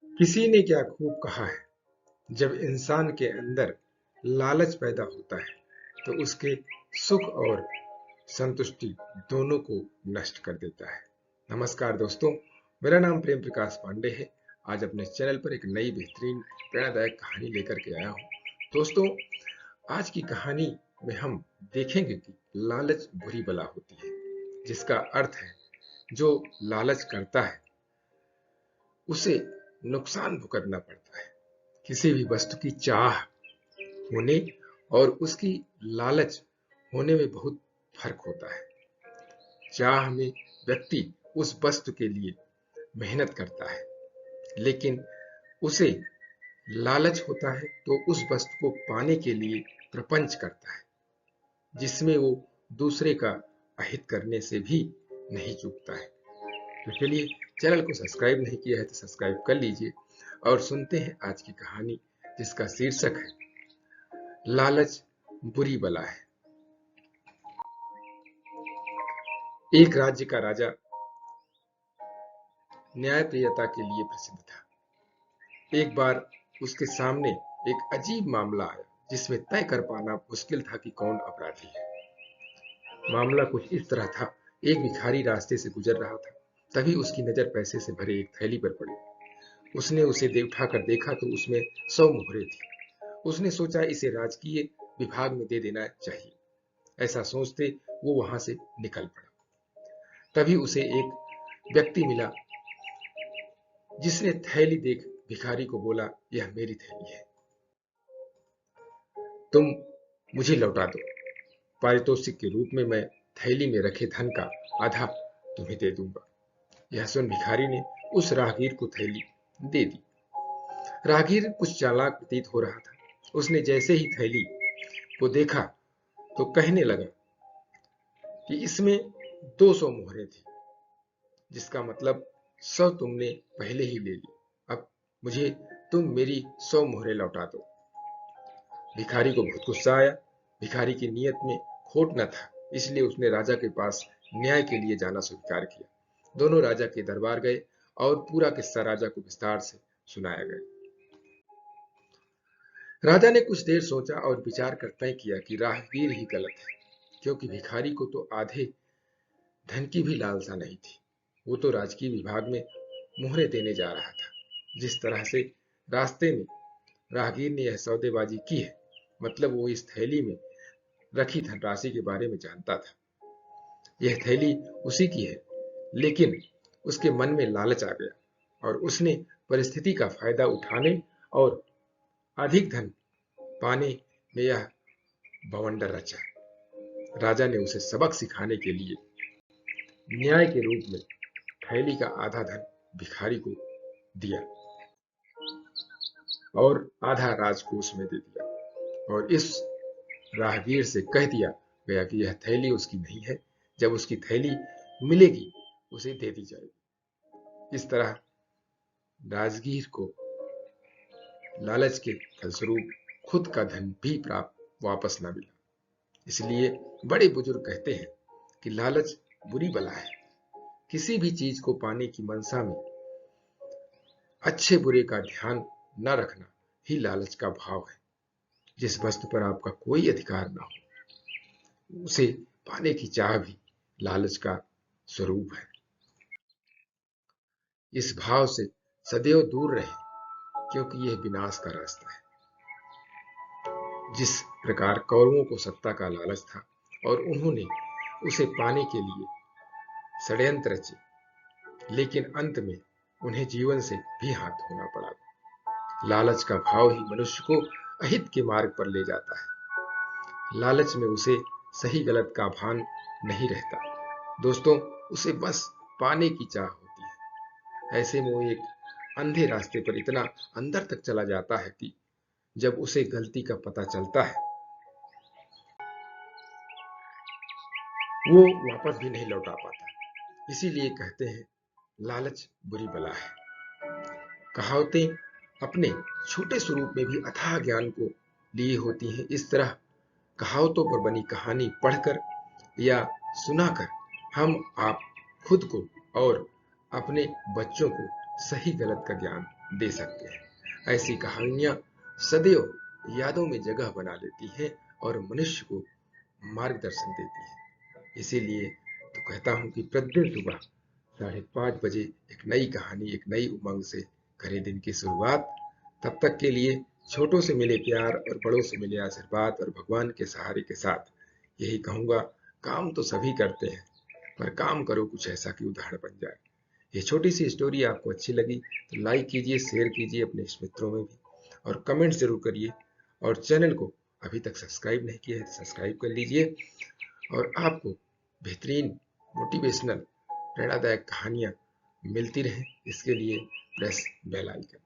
किसी ने क्या खूब कहा है, जब इंसान के अंदर लालच पैदा होता है तो उसके सुख और संतुष्टि दोनों को नष्ट कर देता है। नमस्कार दोस्तों, मेरा नाम प्रेम प्रकाश पांडे है। आज अपने चैनल पर एक नई बेहतरीन प्रेरणादायक कहानी लेकर के आया हूँ। दोस्तों, आज की कहानी में हम देखेंगे कि लालच बुरी बला होती है, जिसका अर्थ है जो लालच करता है उसे नुकसान भुगतना पड़ता है। किसी भी वस्तु की चाह होने और उसकी लालच होने में बहुत फर्क होता है। चाह में व्यक्ति उस वस्तु के लिए मेहनत करता है, लेकिन उसे लालच होता है तो उस वस्तु को पाने के लिए प्रपंच करता है, जिसमें वो दूसरे का अहित करने से भी नहीं चूकता है। तो चलिए, चैनल को सब्सक्राइब नहीं किया है तो सब्सक्राइब कर लीजिए और सुनते हैं आज की कहानी, जिसका शीर्षक है लालच बुरी बला है। एक राज्य का राजा न्यायप्रियता के लिए प्रसिद्ध था। एक बार उसके सामने एक अजीब मामला आया, जिसमें तय कर पाना मुश्किल था कि कौन अपराधी है। मामला कुछ इस तरह था। एक भिखारी रास्ते से गुजर रहा था। तभी उसकी नजर पैसे से भरे एक थैली पर पड़ी। उसने उसे उठाकर देखा तो उसमें 100 मोहरें थी। उसने सोचा इसे राजकीय विभाग में दे देना चाहिए। ऐसा सोचते वो वहां से निकल पड़ा। तभी उसे एक व्यक्ति मिला, जिसने थैली देख भिखारी को बोला, यह मेरी थैली है, तुम मुझे लौटा दो। पारितोषिक के रूप में मैं थैली में रखे धन का आधा तुम्हें दे दूंगा। यह सुन भिखारी ने उस राहगीर को थैली दे दी। राहगीर कुछ चालाक प्रतीत हो रहा था। उसने जैसे ही थैली को देखा तो कहने लगा कि इसमें 200 मोहरें थी, जिसका मतलब 100 तुमने पहले ही ले ली। अब मुझे तुम मेरी 100 मोहरें लौटा दो। भिखारी को बहुत गुस्सा आया। भिखारी की नीयत में खोट न था, इसलिए उसने राजा के पास न्याय के लिए जाना स्वीकार किया। दोनों राजा के दरबार गए और पूरा किस्सा राजा को विस्तार से सुनाया गया। राजा ने कुछ देर सोचा और विचार कर तय किया कि राहगीर ही गलत है, क्योंकि भिखारी को तो आधे धन की भी लालसा नहीं थी। वो तो राजकीय विभाग में मोहरें देने जा रहा था। जिस तरह से रास्ते में राहगीर ने यह सौदेबाजी की है, मतलब वो इस थैली में रखी धनराशि के बारे में जानता था। यह थैली उसी की है, लेकिन उसके मन में लालच आ गया और उसने परिस्थिति का फायदा उठाने और अधिक धन पाने में यह बवंडर रचा। राजा ने उसे सबक सिखाने के लिए न्याय के रूप में थैली का आधा धन भिखारी को दिया और आधा राजकोष में दे दिया, और इस राहगीर से कह दिया गया कि यह थैली उसकी नहीं है। जब उसकी थैली मिलेगी उसे दे दी जाएगी। इस तरह राजगीर को लालच के फलस्वरूप खुद का धन भी प्राप्त वापस न मिला। इसलिए बड़े बुजुर्ग कहते हैं कि लालच बुरी बला है। किसी भी चीज को पाने की मनसा में अच्छे बुरे का ध्यान न रखना ही लालच का भाव है। जिस वस्तु पर आपका कोई अधिकार न हो, उसे पाने की चाह भी लालच का स्वरूप है। इस भाव से सदैव दूर रहें, क्योंकि यह विनाश का रास्ता है। जिस प्रकार कौरवों को सत्ता का लालच था और उन्होंने उसे पाने के लिए षड्यंत्र रचे, लेकिन अंत में उन्हें जीवन से भी हाथ धोना पड़ा। लालच का भाव ही मनुष्य को अहित के मार्ग पर ले जाता है। लालच में उसे सही गलत का भान नहीं रहता। दोस्तों, उसे बस पाने की चाह होती है। ऐसे में वो एक अंधे रास्ते पर इतना अंदर तक चला जाता है कि जब उसे गलती का पता चलता है, वो वापस भी नहीं लौटा पाता। इसीलिए कहते हैं लालच बुरी बला है। कहावतें अपने छोटे स्वरूप में भी अथाह ज्ञान को लिए होती हैं। इस तरह कहावतों पर बनी कहानी पढ़कर या सुनाकर हम आप खुद को और अपने बच्चों को सही गलत का ज्ञान दे सकते हैं। ऐसी कहानियां सदैव यादों में जगह बना लेती हैं और मनुष्य को मार्गदर्शन देती हैं। इसीलिए तो कहता हूं कि प्रतिदिन सुबह 5:30 बजे एक नई कहानी, एक नई उमंग से करें दिन की शुरुआत। तब तक के लिए छोटों से मिले प्यार और बड़ों से मिले आशीर्वाद और भगवान के सहारे के साथ यही कहूंगा, काम तो सभी करते हैं, पर काम करो कुछ ऐसा कि उदाहरण बन जाए। ये छोटी सी स्टोरी आपको अच्छी लगी तो लाइक कीजिए, शेयर कीजिए अपने मित्रों में भी, और कमेंट जरूर करिए। और चैनल को अभी तक सब्सक्राइब नहीं किया है तो सब्सक्राइब कर लीजिए। और आपको बेहतरीन मोटिवेशनल प्रेरणादायक कहानियां मिलती रहें, इसके लिए प्रेस बेल आइकन।